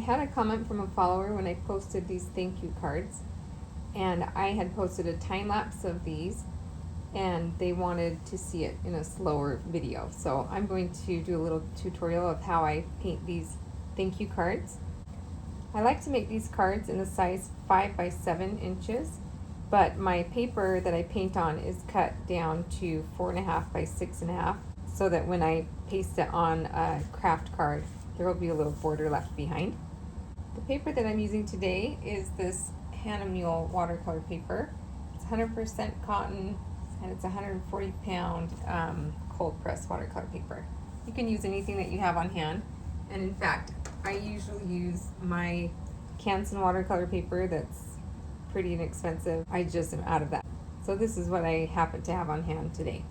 had a comment from a follower when I posted these thank you cards, and I had posted a time lapse of these, and they wanted to see it in a slower video. So I'm going to do a little tutorial of how I paint these thank you cards. I like to make these cards in a size 5 by 7 inches, but my paper that I paint on is cut down to 4.5 by 6.5, so that when I paste it on a craft card, there will be a little border left behind. The paper that I'm using today is this Hannah Mule watercolor paper. It's 100% cotton, and it's 140 pound cold press watercolor paper. You can use anything that you have on hand, and in fact, I usually use my Canson watercolor paper that's pretty inexpensive. I just am out of that. So this is what I happen to have on hand today.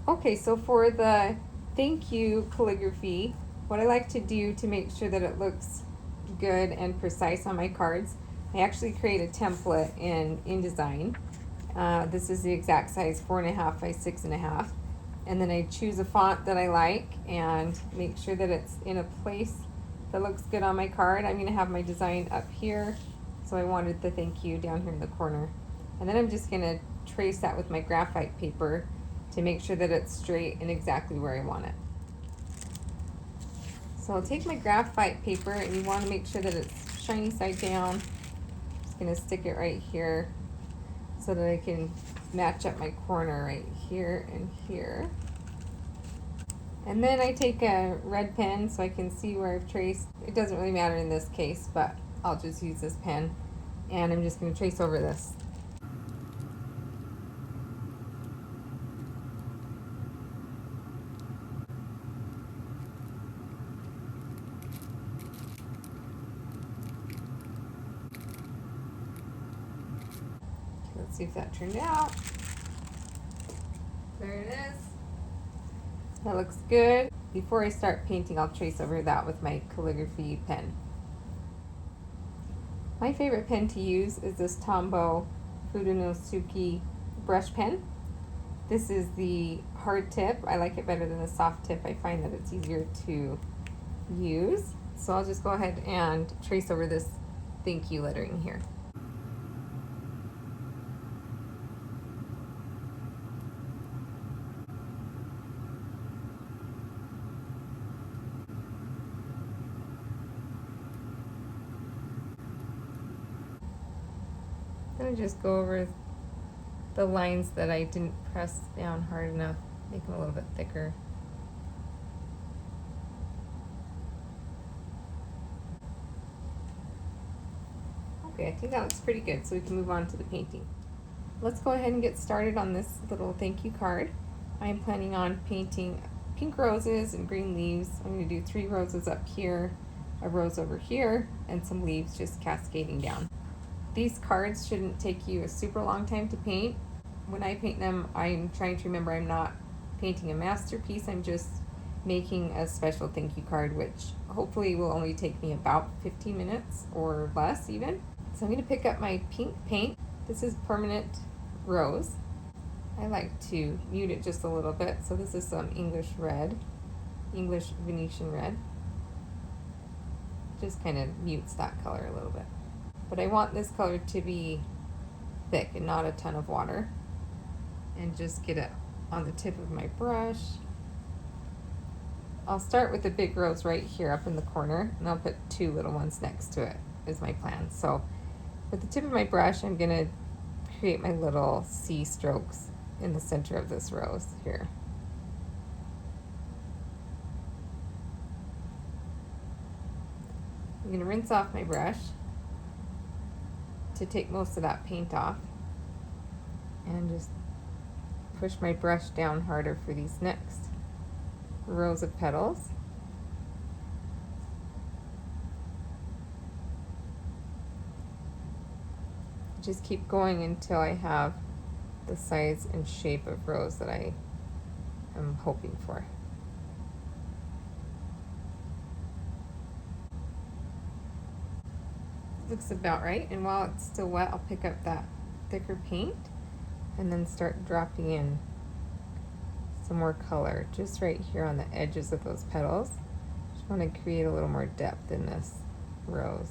Okay, so for the thank you calligraphy, what I like to do to make sure that it looks good and precise on my cards, I actually create a template in InDesign. This is the exact size, 4.5 by 6.5. And then I choose a font that I like and make sure that it's in a place that looks good on my card. I'm going to have my design up here, so I wanted the thank you down here in the corner. And then I'm just going to trace that with my graphite paper to make sure that it's straight and exactly where I want it. So I'll take my graphite paper, and you want to make sure that it's shiny side down. I'm just going to stick it right here so that I can match up my corner right here and here. And then I take a red pen so I can see where I've traced. It doesn't really matter in this case, but I'll just use this pen, and I'm just going to trace over this. Let's see if that turned out. There it is. That looks good. Before I start painting, I'll trace over that with my calligraphy pen. My favorite pen to use is this Tombow Fudenosuke brush pen. This is the hard tip. I like it better than the soft tip. I find that it's easier to use. So I'll just go ahead and trace over this thank you lettering here. I'm going to just go over the lines that I didn't press down hard enough, make them a little bit thicker. Okay, I think that looks pretty good, so we can move on to the painting. Let's go ahead and get started on this little thank you card. I am planning on painting pink roses and green leaves. I'm going to do 3 roses up here, a rose over here, and some leaves just cascading down. These cards shouldn't take you a super long time to paint. When I paint them, I'm trying to remember I'm not painting a masterpiece. I'm just making a special thank you card, which hopefully will only take me about 15 minutes or less even. So I'm going to pick up my pink paint. This is Permanent Rose. I like to mute it just a little bit. So this is some English red, English Venetian red. Just kind of mutes that color a little bit. But I want this color to be thick and not a ton of water. And just get it on the tip of my brush. I'll start with the big rose right here up in the corner, and I'll put 2 little ones next to it is my plan. So with the tip of my brush, I'm going to create my little C strokes in the center of this rose here. I'm going to rinse off my brush to take most of that paint off, and just push my brush down harder for these next rows of petals. Just keep going until I have the size and shape of rose that I am hoping for. Looks about right, and while it's still wet, I'll pick up that thicker paint and then start dropping in some more color just right here on the edges of those petals. Just want to create a little more depth in this rose.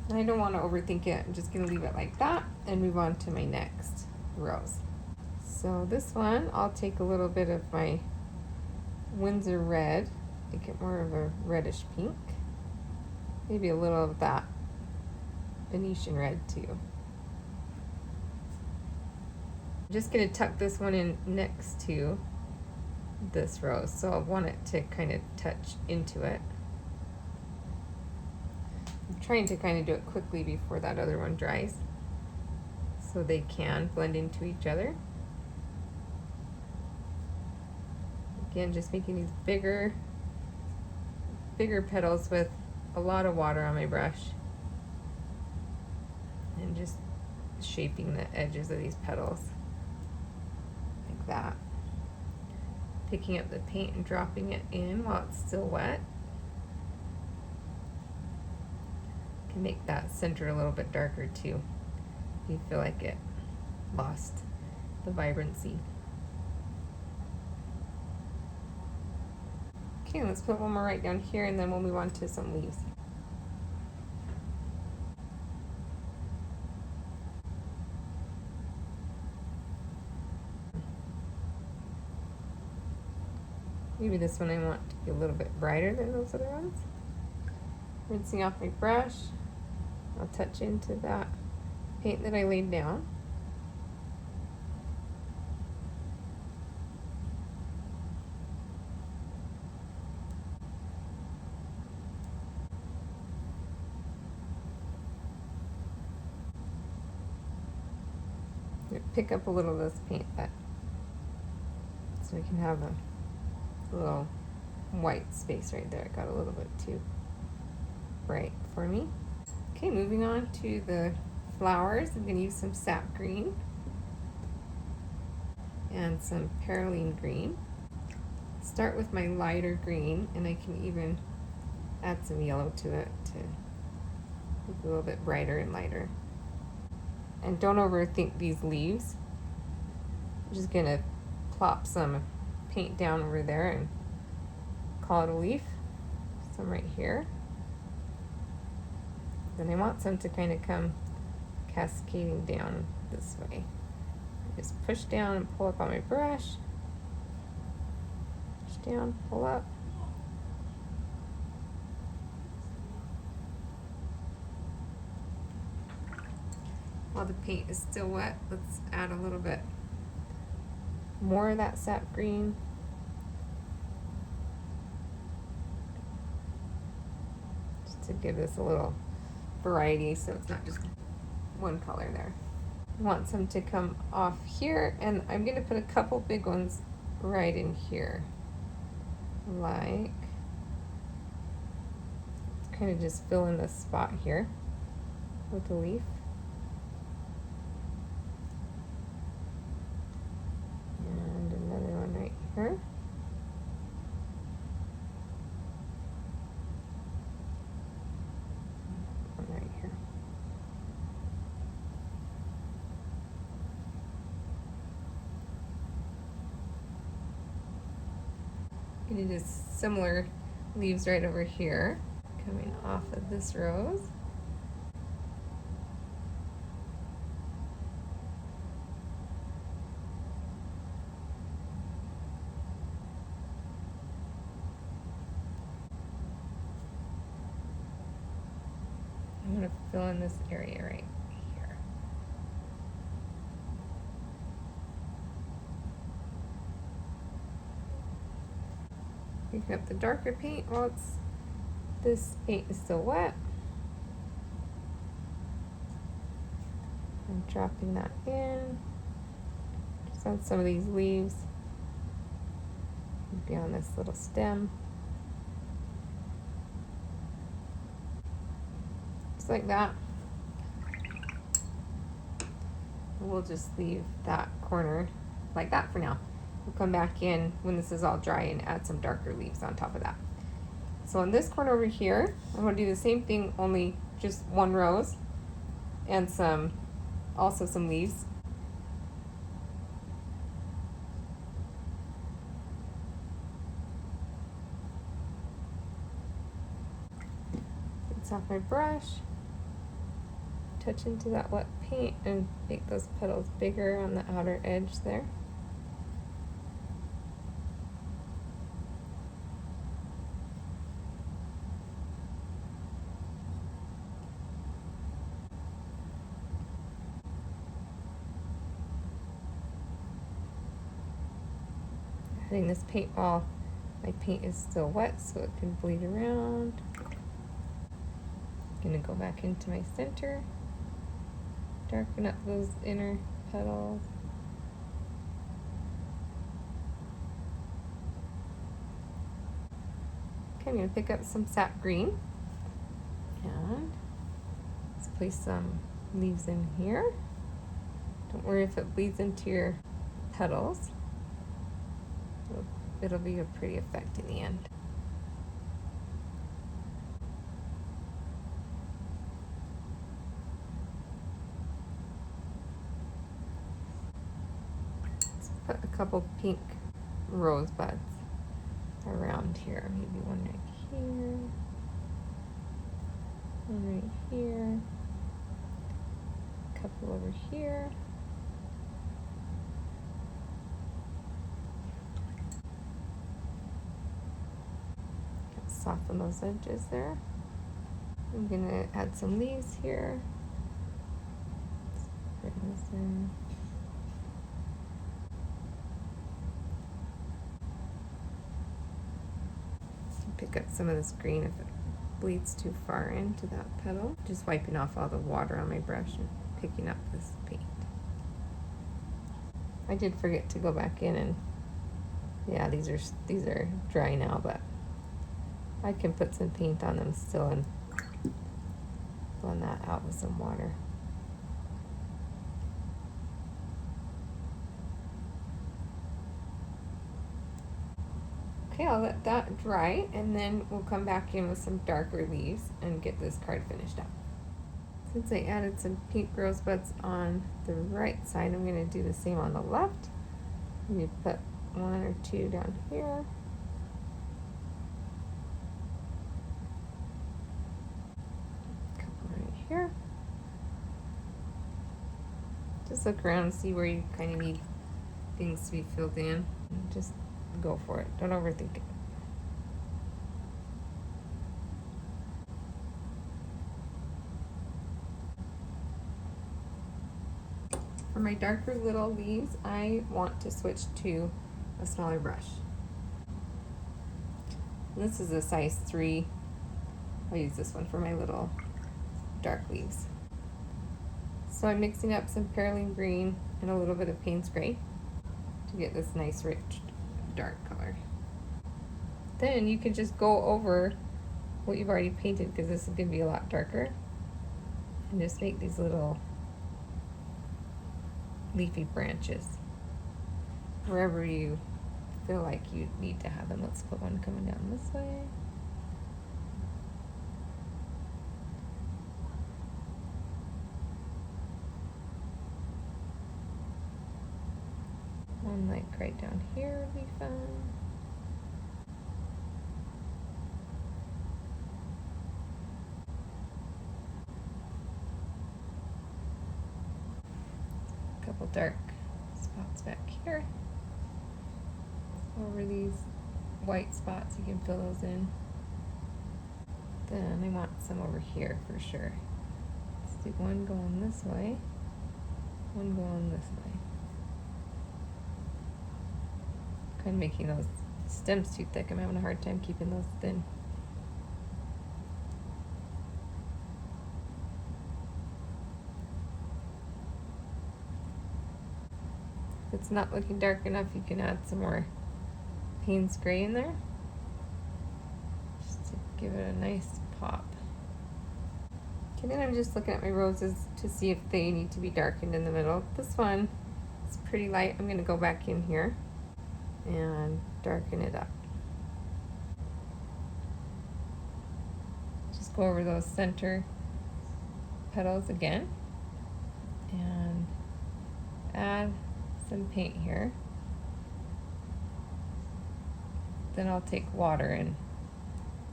And I don't want to overthink it. I'm just going to leave it like that and move on to my next rose. So this one, I'll take a little bit of my Winsor Red, make it more of a reddish pink. Maybe a little of that Venetian red too. I'm just going to tuck this one in next to this rose, so I want it to kind of touch into it. I'm trying to kind of do it quickly before that other one dries so they can blend into each other. Again, just making these bigger petals with a lot of water on my brush and just shaping the edges of these petals like that. Picking up the paint and dropping it in while it's still wet. Can make that center a little bit darker too. You feel like it lost the vibrancy. Okay, let's put one more right down here and then we'll move on to some leaves. Maybe this one I want to be a little bit brighter than those other ones. Rinsing off my brush, I'll touch into that paint that I laid down. Pick up a little of this paint so we can have a little white space right there. It got a little bit too bright for me. Okay, moving on to the flowers. I'm going to use some Sap Green and some Perylene Green. Start with my lighter green, and I can even add some yellow to it to make it a little bit brighter and lighter. And don't overthink these leaves. I'm just going to plop some paint down over there and call it a leaf. Some right here. Then I want some to kind of come cascading down this way. Just push down and pull up on my brush. Push down, pull up. While the paint is still wet, let's add a little bit more of that Sap Green. Just to give this a little variety so it's not just one color there. I want some to come off here, and I'm going to put a couple big ones right in here. Like, kind of just fill in this spot here with the leaf. And another one right here. One right here. Gonna do similar leaves right over here, coming off of this rose. I'm gonna fill in this area right here. Picking up the darker paint while this paint is still wet. And dropping that in. Just on some of these leaves. Maybe on this little stem. Just like that. We'll just leave that corner like that for now. We'll come back in when this is all dry and add some darker leaves on top of that. So in this corner over here, I'm going to do the same thing, only just one rose and also some leaves. rinse off my brush, touch into that wet paint, and make those petals bigger on the outer edge there. Adding this paint while my paint is still wet so it can bleed around. I'm gonna go back into my center, darken up those inner petals. Okay, I'm gonna pick up some Sap Green and let's place some leaves in here. Don't worry if it bleeds into your petals. It'll be a pretty effect in the end. Let's put a couple pink rose buds around here. Maybe one right here, one right here, a couple over here. Soften those edges there. I'm gonna add some leaves here. Bring this in. Pick up some of this green if it bleeds too far into that petal. Just wiping off all the water on my brush and picking up this paint. I did forget to go back in and yeah, these are dry now, but I can put some paint on them still and blend that out with some water. Okay, I'll let that dry and then we'll come back in with some darker leaves and get this card finished up. Since I added some pink rosebuds on the right side, I'm going to do the same on the left. You put one or two down here. Here. Just look around and see where you kind of need things to be filled in. And just go for it. Don't overthink it. For my darker little leaves, I want to switch to a smaller brush. And this is a size 3. I'll use this one for my little dark leaves. So I'm mixing up some Perylene Green and a little bit of Payne's Gray to get this nice rich dark color. Then you can just go over what you've already painted because this is going to be a lot darker and just make these little leafy branches wherever you feel like you need to have them. Let's put one coming down this way. One like right down here would be fun. A couple dark spots back here. Over these white spots, you can fill those in. Then I want some over here for sure. Let's do one going this way, one going this way. Kind of making those stems too thick. I'm having a hard time keeping those thin. If it's not looking dark enough, you can add some more Payne's Gray in there, just to give it a nice pop. Okay, then I'm just looking at my roses to see if they need to be darkened in the middle. This one is pretty light. I'm going to go back in here and darken it up. Just go over those center petals again and add some paint here. Then I'll take water and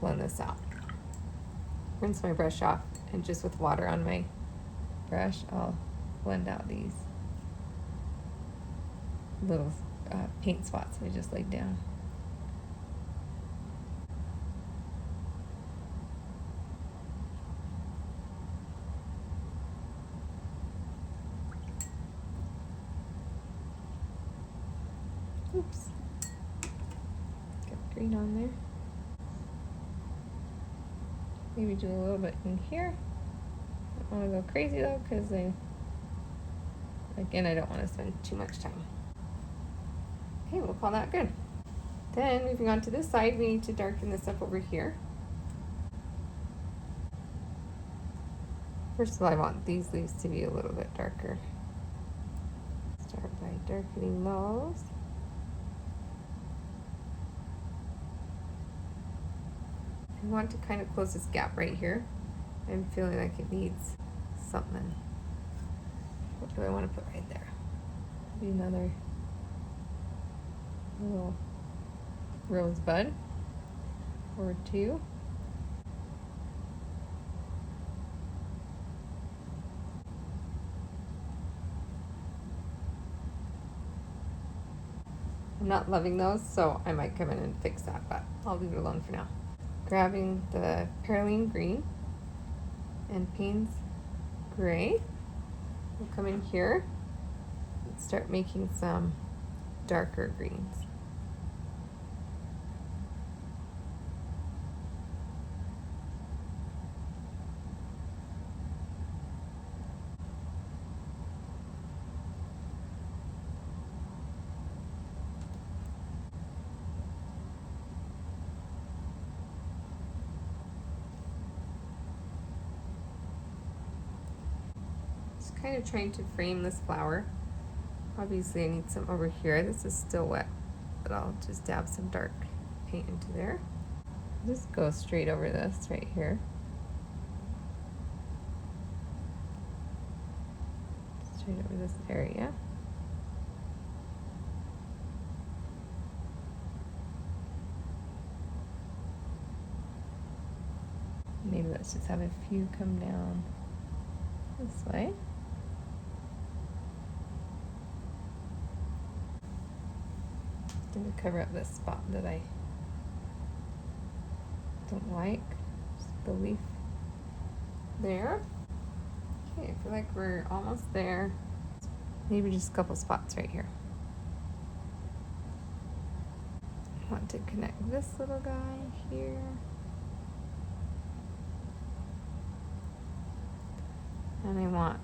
blend this out. I'm rinse my brush off, and just with water on my brush, I'll blend out these little paint spots I just laid down. Oops. Got green on there. Maybe do a little bit in here. Don't want to go crazy though, because I don't want to spend too much time. Okay, we'll call that good. Then moving on to this side, we need to darken this up over here. First of all, I want these leaves to be a little bit darker. Start by darkening those. I want to kind of close this gap right here. I'm feeling like it needs something. What do I want to put right there? Maybe another little rosebud or two. I'm not loving those, so I might come in and fix that, but I'll leave it alone for now. Grabbing the Perylene Green and Payne's Gray. We'll come in here and start making some darker greens. Kind of trying to frame this flower. Obviously I need some over here. This is still wet, but I'll just dab some dark paint into there. Just go straight over this right here. Straight over this area. Maybe let's just have a few come down this way. To cover up this spot that I don't like, just the leaf there. Okay, I feel like we're almost there. Maybe just a couple spots right here. I want to connect this little guy here. And I want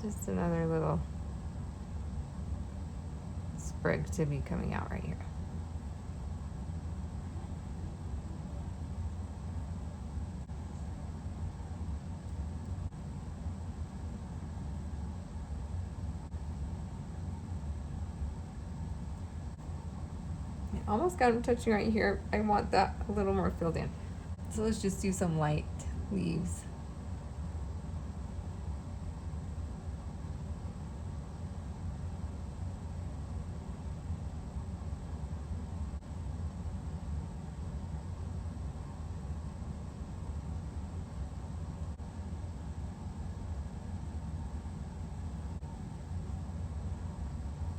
just another little sprig to be coming out right here. Almost got them touching right here. I want that a little more filled in. So let's just do some light leaves.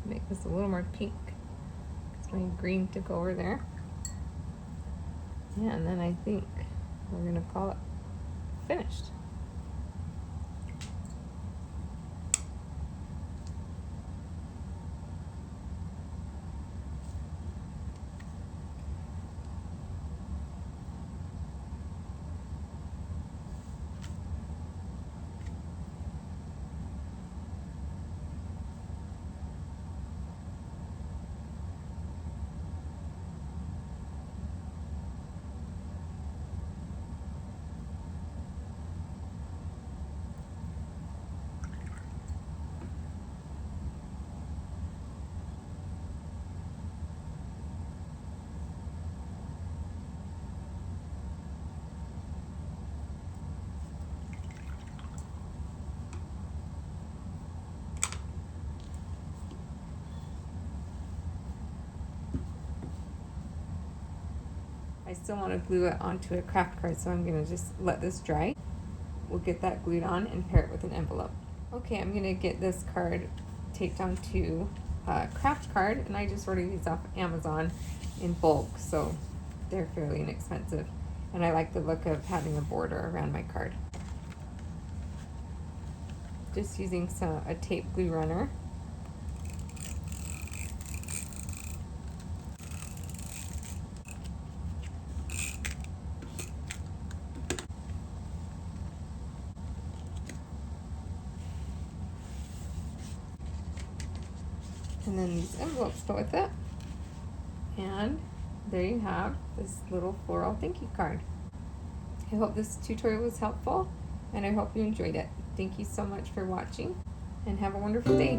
Make this a little more pink. My green took over there. Yeah, and then I think we're gonna call it finished. I still want to glue it onto a craft card, so I'm going to just let this dry. We'll get that glued on and pair it with an envelope. Okay, I'm going to get this card taped onto a craft card, and I just ordered these off Amazon in bulk, so they're fairly inexpensive. And I like the look of having a border around my card. Just using a tape glue runner. And then these envelopes go with it. And there you have this little floral thank you card. I hope this tutorial was helpful, and I hope you enjoyed it. Thank you so much for watching, and have a wonderful day.